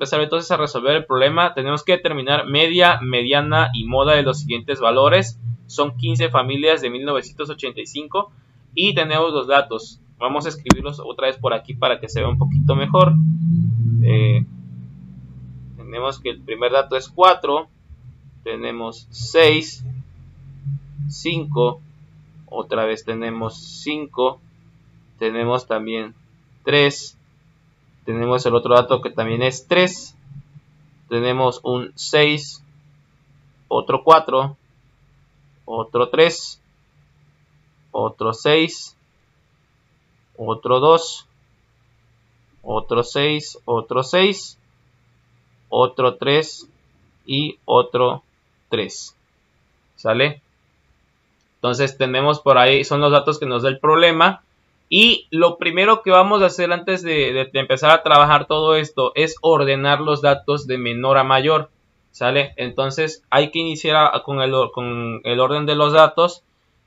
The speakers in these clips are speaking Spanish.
empezar entonces a resolver el problema. Tenemos que determinar media, mediana y moda de los siguientes valores. Son 15 familias de 1985 y tenemos los datos. Vamos a escribirlos otra vez por aquí para que se vea un poquito mejor. Tenemos que el primer dato es 4, tenemos 6, 5, otra vez tenemos 5, tenemos también 3, tenemos el otro dato que también es 3, tenemos un 6, otro 4, otro 3, otro 6, otro 2, otro 6, otro 6, otro 3 y otro 3. ¿Sale? Entonces tenemos por ahí, son los datos que nos da el problema. Y lo primero que vamos a hacer antes de empezar a trabajar todo esto es ordenar los datos de menor a mayor. ¿Sale? Entonces hay que iniciar con el orden de los datos.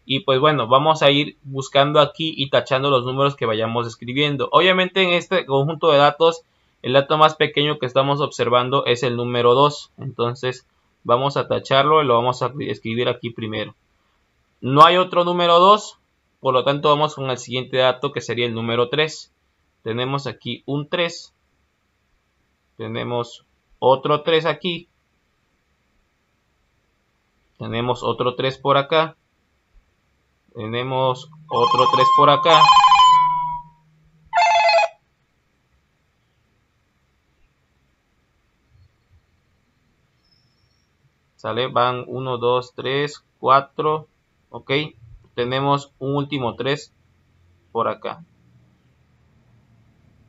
Y pues bueno, vamos a ir buscando aquí y tachando los números que vayamos escribiendo. Obviamente en este conjunto de datos, el dato más pequeño que estamos observando es el número 2. Entonces vamos a tacharlo y lo vamos a escribir aquí primero. No hay otro número 2, por lo tanto vamos con el siguiente dato que sería el número 3. Tenemos aquí un 3. Tenemos otro 3 aquí. Tenemos otro 3 por acá. Tenemos otro 3 por acá. ¿Sale? Van 1, 2, 3, 4. Ok. Tenemos un último 3 por acá.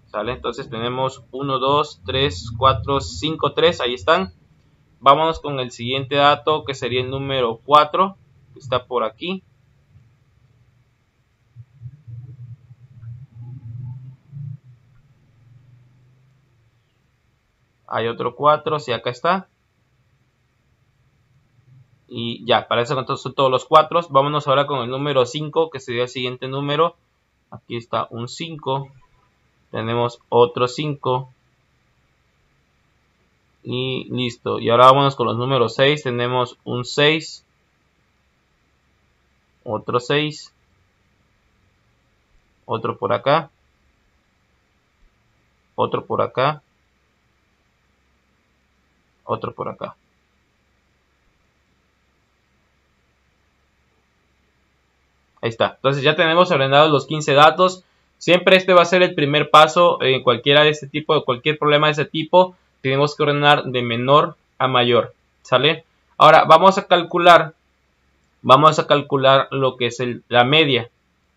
¿Sale? Entonces tenemos 1, 2, 3, 4, 5, 3. Ahí están. Vámonos con el siguiente dato que sería el número 4. Que está por aquí. Hay otro 4, sí, acá está. Y ya, para eso entonces son todos los 4. Vámonos ahora con el número 5, que sería el siguiente número. Aquí está un 5. Tenemos otro 5. Y listo. Y ahora vámonos con los números 6. Tenemos un 6. Otro 6. Otro por acá. Otro por acá. Otro por acá. Ahí está. Entonces ya tenemos ordenados los 15 datos. Siempre este va a ser el primer paso en cualquiera de este tipo, cualquier problema de este tipo. Tenemos que ordenar de menor a mayor. ¿Sale? Ahora vamos a calcular lo que es la media.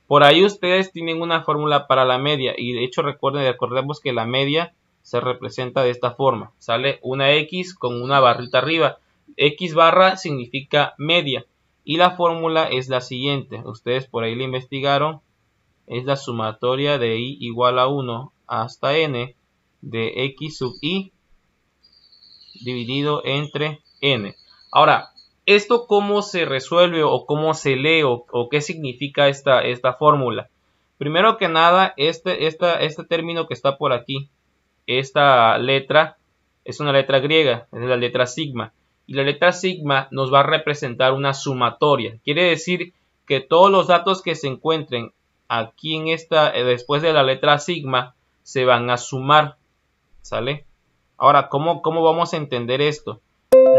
Por ahí ustedes tienen una fórmula para la media. Y de hecho recordemos que la media se representa de esta forma. Sale una X con una barrita arriba. X barra significa media. Y la fórmula es la siguiente. Ustedes por ahí la investigaron. Es la sumatoria de I igual a 1 hasta N de X sub I dividido entre N. Ahora, ¿esto cómo se resuelve o cómo se lee o qué significa esta fórmula? Primero que nada, este término que está por aquí, esta letra es una letra griega, es la letra sigma. Y la letra sigma nos va a representar una sumatoria. Quiere decir que todos los datos que se encuentren aquí en después de la letra sigma, se van a sumar. ¿Sale? Ahora, ¿cómo vamos a entender esto?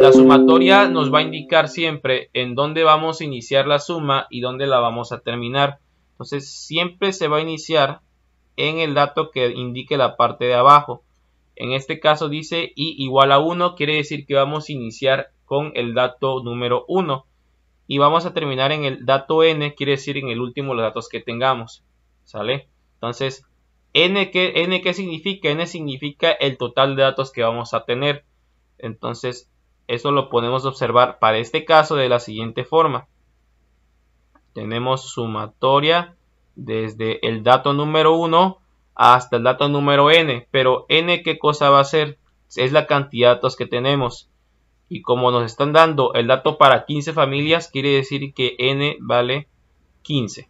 La sumatoria nos va a indicar siempre en dónde vamos a iniciar la suma y dónde la vamos a terminar. Entonces, siempre se va a iniciar en el dato que indique la parte de abajo. En este caso dice I igual a 1, quiere decir que vamos a iniciar con el dato número 1. Y vamos a terminar en el dato N, quiere decir en el último de los datos que tengamos. ¿Sale? Entonces, ¿N qué significa? N significa el total de datos que vamos a tener. Entonces, eso lo podemos observar para este caso de la siguiente forma. Tenemos sumatoria desde el dato número 1 hasta el dato número N. Pero N, ¿qué cosa va a ser? Es la cantidad de datos que tenemos. Y como nos están dando el dato para 15 familias, quiere decir que N vale 15.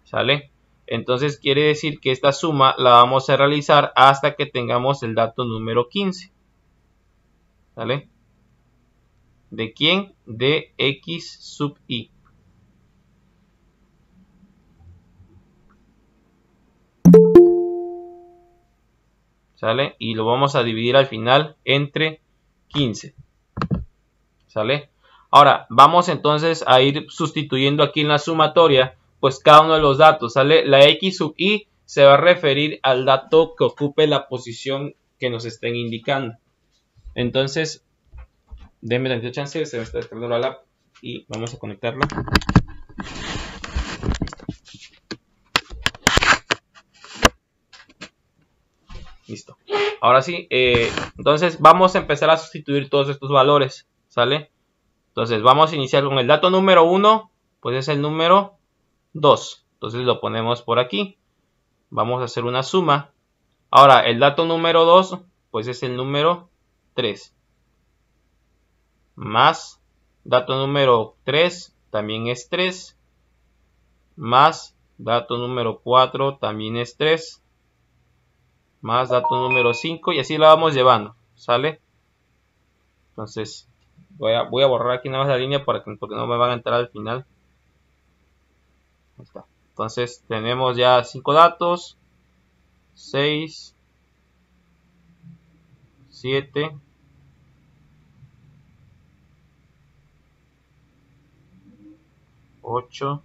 ¿Sale? Entonces quiere decir que esta suma la vamos a realizar hasta que tengamos el dato número 15. ¿Sale? ¿De quién? De x sub i. ¿Sale? Y lo vamos a dividir al final entre 15. ¿Sale? Ahora, vamos entonces a ir sustituyendo aquí en la sumatoria, pues cada uno de los datos, ¿sale? La x sub i se va a referir al dato que ocupe la posición que nos estén indicando. Entonces, denme tantito chance, se me está descargando la lap y vamos a conectarla. Listo. Ahora sí, entonces vamos a empezar a sustituir todos estos valores, ¿sale? Entonces vamos a iniciar con el dato número 1, pues es el número 2. Entonces lo ponemos por aquí. Vamos a hacer una suma. Ahora el dato número 2, pues es el número 3. Más dato número 3, también es 3. Más dato número 4, también es 3. Más dato número 5 y así la vamos llevando, ¿sale? Entonces voy a borrar aquí nada más la línea porque no me van a entrar al final. Ahí está. Entonces tenemos ya 5 datos, 6, 7, 8,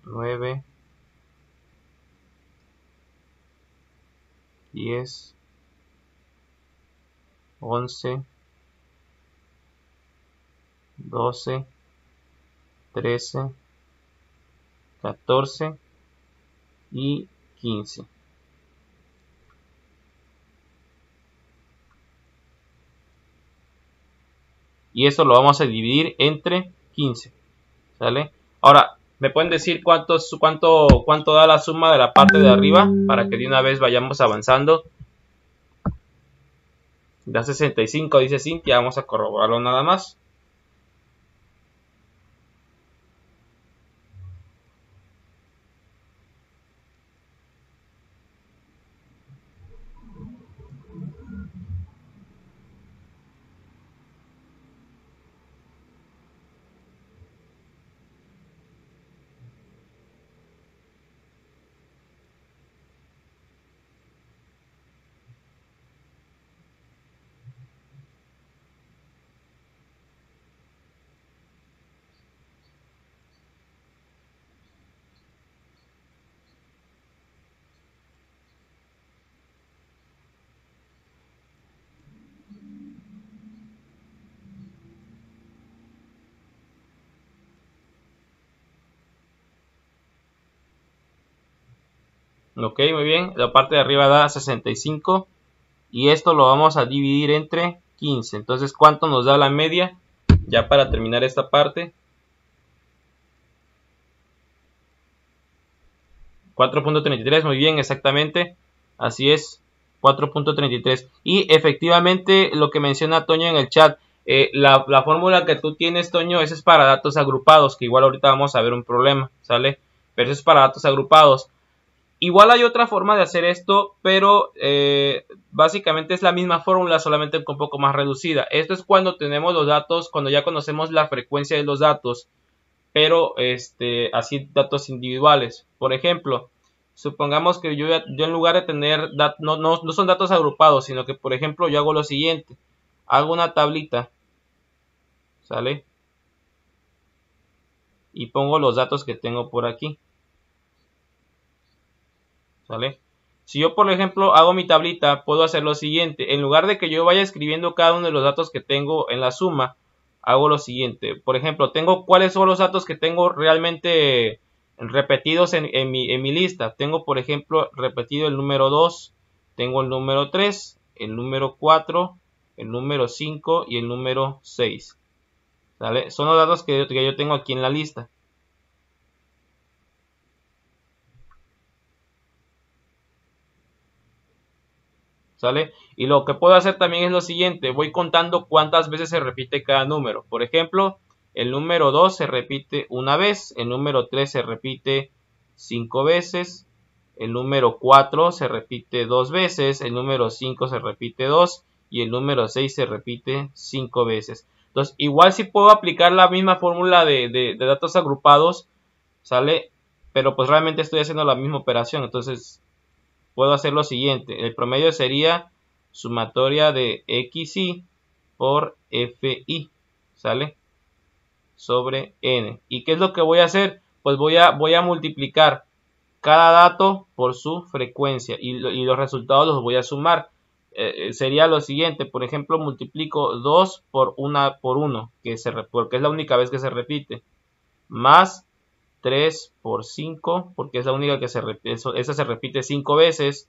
9, 10, 11, 12, 13, 14 y 15. Y esto lo vamos a dividir entre 15. ¿Sale? Ahora, ¿me pueden decir cuánto da la suma de la parte de arriba? Para que de una vez vayamos avanzando. Da 65, dice Cintia. Vamos a corroborarlo nada más. Ok, muy bien. La parte de arriba da 65. Y esto lo vamos a dividir entre 15. Entonces, ¿cuánto nos da la media? Ya para terminar esta parte. 4.33, muy bien, exactamente. Así es, 4.33. Y efectivamente, lo que menciona Toño en el chat, la fórmula que tú tienes, Toño, esa es para datos agrupados, que igual ahorita vamos a ver un problema, ¿sale? Pero eso es para datos agrupados. Igual hay otra forma de hacer esto, pero básicamente es la misma fórmula, solamente un poco más reducida. Esto es cuando tenemos los datos, cuando ya conocemos la frecuencia de los datos, pero así datos individuales. Por ejemplo, supongamos que yo en lugar de tener, no son datos agrupados, sino que por ejemplo yo hago lo siguiente. Hago una tablita, ¿sale? Y pongo los datos que tengo por aquí. ¿Sale? Si yo, por ejemplo, hago mi tablita, puedo hacer lo siguiente. En lugar de que yo vaya escribiendo cada uno de los datos que tengo en la suma, hago lo siguiente. Por ejemplo, tengo cuáles son los datos que tengo realmente repetidos en mi lista. Tengo, por ejemplo, repetido el número 2, tengo el número 3, el número 4, el número 5 y el número 6. ¿Sale? Son los datos que yo tengo aquí en la lista. ¿Sale? Y lo que puedo hacer también es lo siguiente, voy contando cuántas veces se repite cada número. Por ejemplo, el número 2 se repite una vez, el número 3 se repite 5 veces, el número 4 se repite 2 veces, el número 5 se repite 2 y el número 6 se repite 5 veces. Entonces, igual si puedo aplicar la misma fórmula de datos agrupados, ¿sale? Pero pues realmente estoy haciendo la misma operación, entonces puedo hacer lo siguiente. El promedio sería sumatoria de xi por fi, ¿sale? Sobre n. ¿Y qué es lo que voy a hacer? Pues voy a multiplicar cada dato por su frecuencia y los resultados los voy a sumar. Sería lo siguiente, por ejemplo, multiplico 2 por 1, porque es la única vez que se repite, más 3 por 5, porque es la única que se repite, esa se repite 5 veces,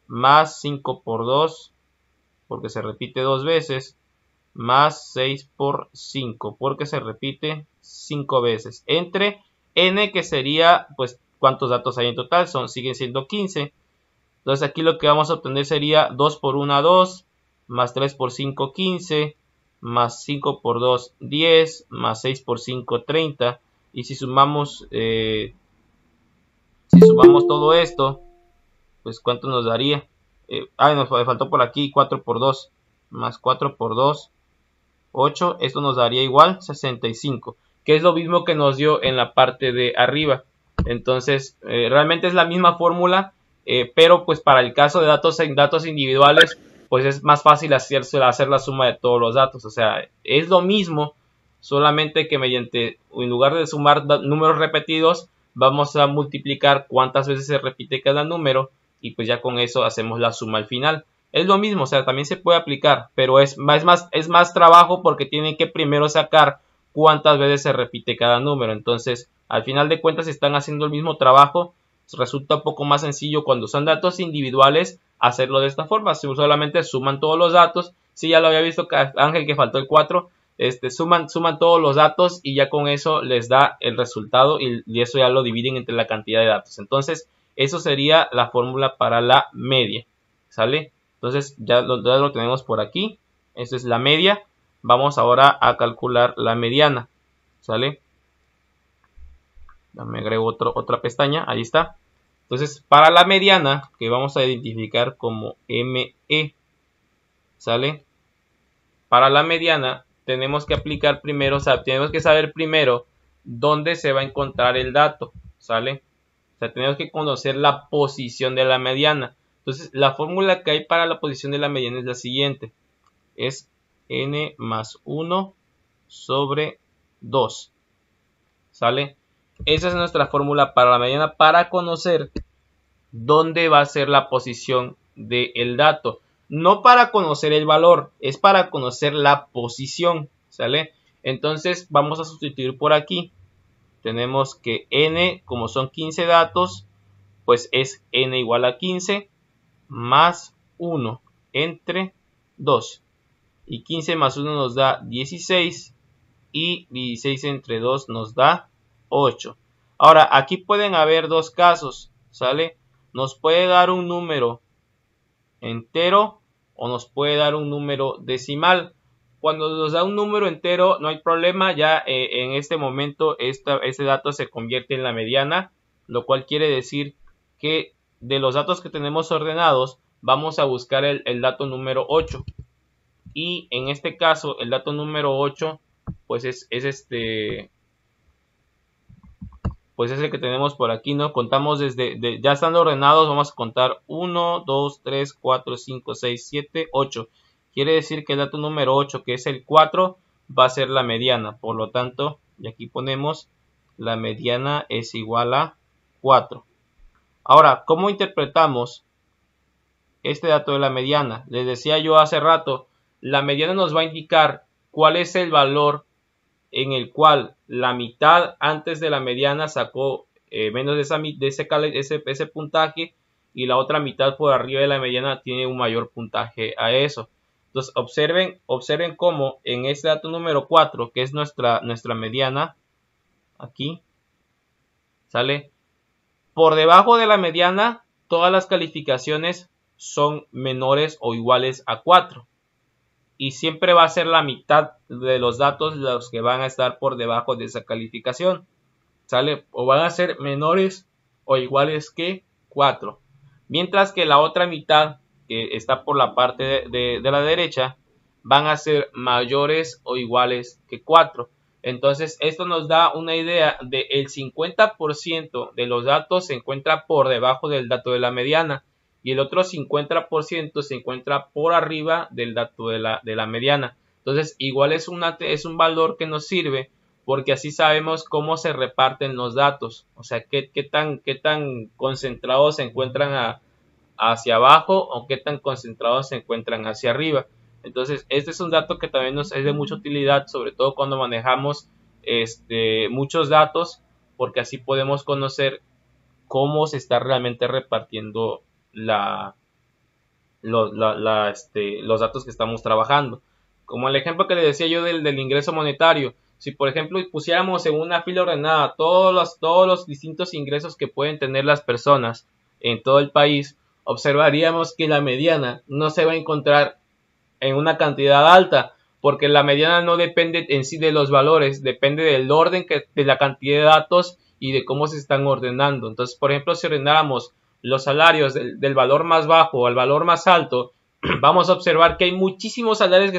más 5 por 2, porque se repite 2 veces, más 6 por 5, porque se repite 5 veces, entre n, que sería, pues, ¿cuántos datos hay en total? Siguen siendo 15. Entonces aquí lo que vamos a obtener sería 2 por 1, 2, más 3 por 5, 15, más 5 por 2, 10, más 6 por 5, 30. Y si sumamos todo esto, pues ¿cuánto nos daría? Nos faltó por aquí 4 por 2, más 4 por 2, 8. Esto nos daría igual 65, que es lo mismo que nos dio en la parte de arriba. Entonces, realmente es la misma fórmula, pero pues para el caso de datos individuales, pues es más fácil hacer la suma de todos los datos. O sea, es lo mismo, solamente que en lugar de sumar números repetidos, vamos a multiplicar cuántas veces se repite cada número y pues ya con eso hacemos la suma al final. Es lo mismo, o sea, también se puede aplicar, pero es más trabajo porque tienen que primero sacar cuántas veces se repite cada número. Entonces, al final de cuentas, están haciendo el mismo trabajo. Resulta un poco más sencillo cuando son datos individuales hacerlo de esta forma. Si solamente suman todos los datos. Si ya lo había visto Ángel, que faltó el 4. Suman todos los datos y ya con eso les da el resultado y eso ya lo dividen entre la cantidad de datos. Entonces, eso sería la fórmula para la media. ¿Sale? Entonces, ya lo tenemos por aquí. Esa es la media. Vamos ahora a calcular la mediana. ¿Sale? Me agrego otra pestaña. Ahí está. Entonces, para la mediana, que vamos a identificar como ME, ¿sale? Para la mediana, tenemos que aplicar primero, o sea, tenemos que saber primero dónde se va a encontrar el dato, ¿sale? O sea, tenemos que conocer la posición de la mediana. Entonces, la fórmula que hay para la posición de la mediana es la siguiente. Es n más 1 sobre 2, ¿sale? Esa es nuestra fórmula para la mediana, para conocer dónde va a ser la posición del dato. No para conocer el valor, es para conocer la posición, ¿sale? Entonces vamos a sustituir por aquí. Tenemos que n, como son 15 datos, pues es n igual a 15 más 1 entre 2. Y 15 más 1 nos da 16 y 16 entre 2 nos da 8. Ahora, aquí pueden haber dos casos, ¿sale? Nos puede dar un número entero o nos puede dar un número decimal. Cuando nos da un número entero no hay problema, ya en este momento este dato se convierte en la mediana, lo cual quiere decir que de los datos que tenemos ordenados vamos a buscar el dato número 8. Y en este caso el dato número 8 pues es pues es el que tenemos por aquí, ¿no? Contamos ya estando ordenados, vamos a contar 1, 2, 3, 4, 5, 6, 7, 8. Quiere decir que el dato número 8, que es el 4, va a ser la mediana. Por lo tanto, y aquí ponemos, la mediana es igual a 4. Ahora, ¿cómo interpretamos este dato de la mediana? Les decía yo hace rato, la mediana nos va a indicar cuál es el valor en el cual la mitad antes de la mediana sacó menos de ese puntaje y la otra mitad por arriba de la mediana tiene un mayor puntaje a eso. Entonces observen cómo en este dato número 4, que es nuestra mediana, aquí, ¿sale? Por debajo de la mediana, todas las calificaciones son menores o iguales a 4. Y siempre va a ser la mitad de los datos los que van a estar por debajo de esa calificación, ¿sale? O van a ser menores o iguales que 4. Mientras que la otra mitad, que está por la parte de la derecha, van a ser mayores o iguales que 4. Entonces, esto nos da una idea de el 50% de los datos se encuentra por debajo del dato de la mediana y el otro 50% se encuentra por arriba del dato de la mediana. Entonces, igual es un valor que nos sirve porque así sabemos cómo se reparten los datos, o sea, qué tan concentrados se encuentran hacia abajo o qué tan concentrados se encuentran hacia arriba. Entonces, este es un dato que también nos es de mucha utilidad, sobre todo cuando manejamos muchos datos, porque así podemos conocer cómo se está realmente repartiendo los datos que estamos trabajando. Como el ejemplo que le decía yo del ingreso monetario, si por ejemplo pusiéramos en una fila ordenada todos los distintos ingresos que pueden tener las personas en todo el país, observaríamos que la mediana no se va a encontrar en una cantidad alta, porque la mediana no depende en sí de los valores, depende del orden de la cantidad de datos y de cómo se están ordenando. Entonces, por ejemplo, si ordenáramos los salarios del valor más bajo al valor más alto, vamos a observar que hay muchísimos salarios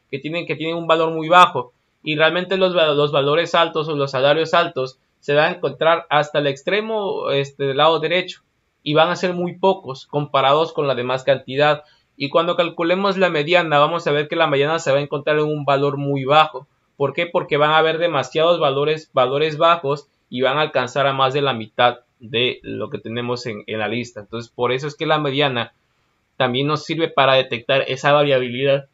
que tienen un valor muy bajo, y realmente los valores altos o los salarios altos se van a encontrar hasta el extremo del lado derecho y van a ser muy pocos comparados con la demás cantidad. Y cuando calculemos la mediana, vamos a ver que la mediana se va a encontrar en un valor muy bajo. ¿Por qué? Porque van a haber demasiados valores bajos y van a alcanzar a más de la mitad de lo que tenemos en la lista. Entonces, por eso es que la mediana también nos sirve para detectar esa variabilidad.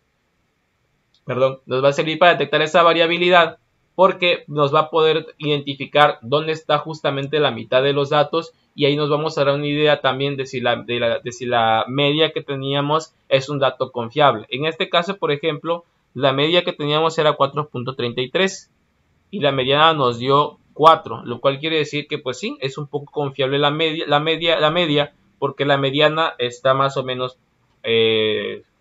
Perdón, nos va a servir para detectar esa variabilidad porque nos va a poder identificar dónde está justamente la mitad de los datos, y ahí nos vamos a dar una idea también de si la media que teníamos es un dato confiable. En este caso, por ejemplo, la media que teníamos era 4.33 y la mediana nos dio 4, lo cual quiere decir que pues sí, es un poco confiable la media porque la mediana está más o menos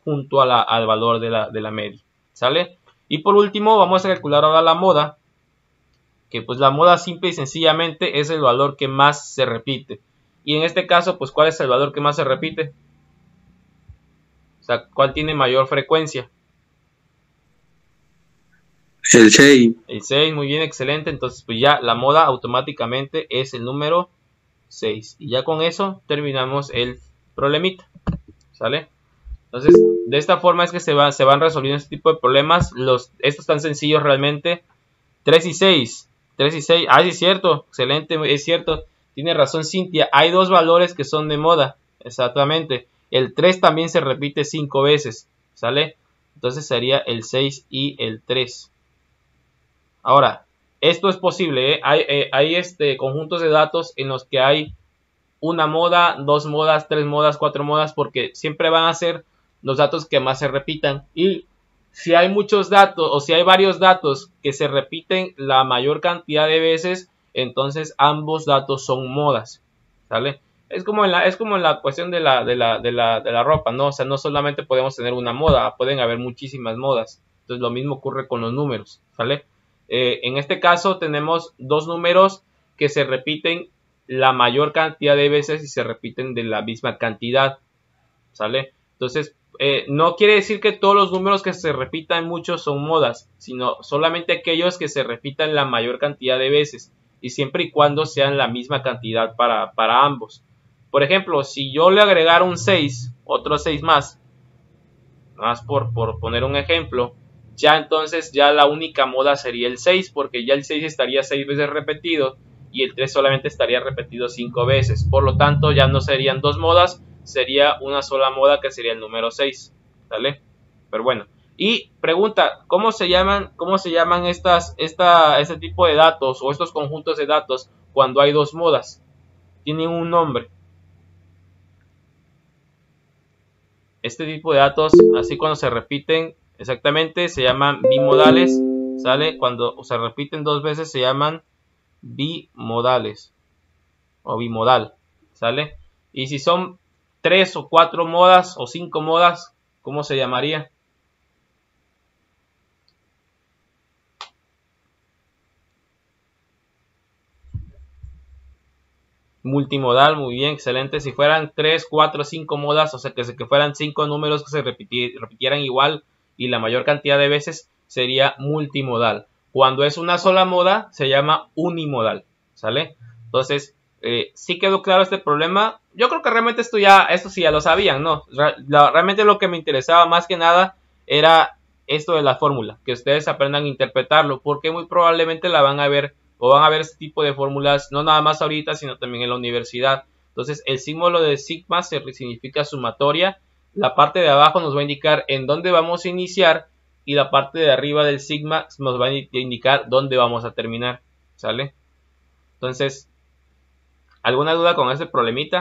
junto al valor de la media. ¿Sale? Y por último vamos a calcular ahora la moda, que pues la moda simple y sencillamente es el valor que más se repite. Y en este caso, pues ¿cuál es el valor que más se repite? O sea, ¿cuál tiene mayor frecuencia? El 6. El 6, muy bien, excelente. Entonces pues ya la moda automáticamente es el número 6. Y ya con eso terminamos el problemita. ¿Sale? Entonces, de esta forma es que se van resolviendo este tipo de problemas. Estos están sencillos realmente. 3 y 6. 3 y 6. Ah, sí, es cierto. Excelente, es cierto. Tiene razón Cintia. Hay dos valores que son de moda. Exactamente. El 3 también se repite 5 veces. ¿Sale? Entonces sería el 6 y el 3. Ahora, esto es posible. Hay conjuntos de datos en los que hay una moda, dos modas, tres modas, cuatro modas, porque siempre van a ser los datos que más se repitan. Y si hay muchos datos o si hay varios datos que se repiten la mayor cantidad de veces, entonces ambos datos son modas, ¿sale? Es como en la cuestión de la ropa, ¿no? O sea, no solamente podemos tener una moda, pueden haber muchísimas modas. Entonces lo mismo ocurre con los números, ¿sale? En este caso tenemos dos números que se repiten la mayor cantidad de veces y se repiten de la misma cantidad, ¿sale? Entonces, no quiere decir que todos los números que se repitan muchos son modas, sino solamente aquellos que se repitan la mayor cantidad de veces y siempre y cuando sean la misma cantidad para ambos. Por ejemplo, si yo le agregara un 6, otro 6 más por poner un ejemplo, ya entonces ya la única moda sería el 6, porque ya el 6 estaría 6 veces repetido y el 3 solamente estaría repetido 5 veces. Por lo tanto, ya no serían dos modas, sería una sola moda que sería el número 6. ¿Sale? Pero bueno. Y pregunta, ¿cómo se llaman este tipo de datos o estos conjuntos de datos cuando hay dos modas? Tienen un nombre. Este tipo de datos, así cuando se repiten exactamente, se llaman bimodales, ¿sale? Cuando se repiten dos veces se llaman bimodales o bimodal, ¿sale? Y si son tres o cuatro modas o cinco modas, ¿cómo se llamaría? Multimodal, muy bien, excelente. Si fueran 3, 4, 5 modas, o sea que fueran 5 números que se repitieran igual y la mayor cantidad de veces, sería multimodal. Cuando es una sola moda, se llama unimodal, ¿sale? Entonces, sí quedó claro este problema. Yo creo que realmente esto sí ya lo sabían, ¿no? Realmente lo que me interesaba más que nada era esto de la fórmula, que ustedes aprendan a interpretarlo, porque muy probablemente la van a ver o van a ver este tipo de fórmulas no nada más ahorita, sino también en la universidad. Entonces, el símbolo de sigma significa sumatoria. La parte de abajo nos va a indicar en dónde vamos a iniciar y la parte de arriba del sigma nos va a indicar dónde vamos a terminar, ¿sale? Entonces, ¿alguna duda con este problemita?